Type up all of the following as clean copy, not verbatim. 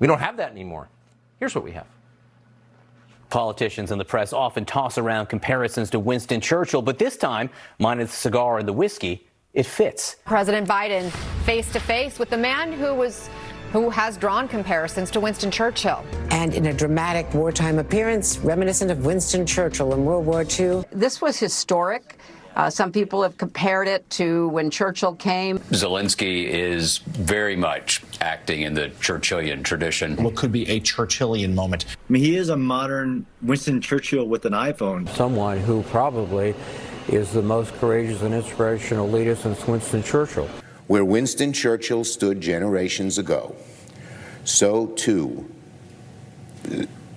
We don't have that anymore. Here's what we have. Politicians and the press often toss around comparisons to Winston Churchill, but this time, minus the cigar and the whiskey, it fits. President Biden face to face with the man who has drawn comparisons to Winston Churchill. And in a dramatic wartime appearance reminiscent of Winston Churchill in World War II. This was historic. Some people have compared it to when Churchill came. Zelensky is very much acting in the Churchillian tradition. What could be a Churchillian moment? I mean, he is a modern Winston Churchill with an iPhone. Someone who probably is the most courageous and inspirational leader since Winston Churchill. Where Winston Churchill stood generations ago, so too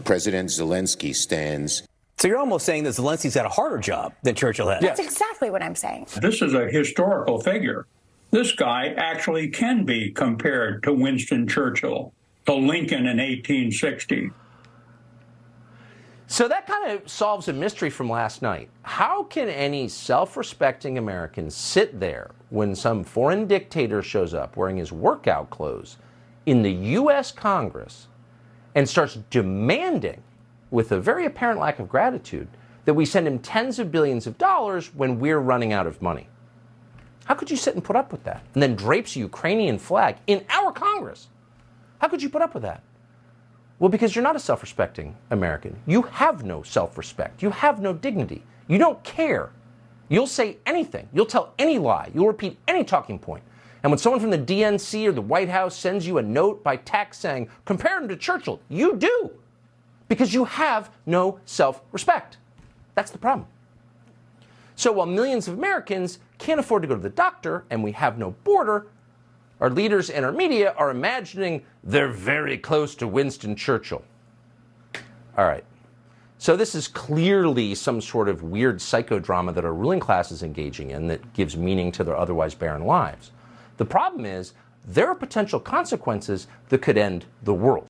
President Zelensky stands. So you're almost saying that Zelensky's had a harder job than Churchill had. That's exactly what I'm saying. This is a historical figure. This guy actually can be compared to Winston Churchill, to Lincoln in 1860. So that kind of solves a mystery from last night. How can any self-respecting American sit there when some foreign dictator shows up wearing his workout clothes in the U.S. Congress and starts demanding, with a very apparent lack of gratitude, that we send him tens of billions of dollars when we're running out of money? How could you sit and put up with that? And then drapes a Ukrainian flag in our Congress. How could you put up with that? Well, because you're not a self-respecting American. You have no self-respect. You have no dignity. You don't care. You'll say anything. You'll tell any lie. You'll repeat any talking point. And when someone from the DNC or the White House sends you a note by text saying, compare him to Churchill, you do. Because you have no self-respect. That's the problem. So while millions of Americans can't afford to go to the doctor and we have no border, our leaders and our media are imagining they're very close to Winston Churchill. All right. So this is clearly some sort of weird psychodrama that our ruling class is engaging in that gives meaning to their otherwise barren lives. The problem is there are potential consequences that could end the world.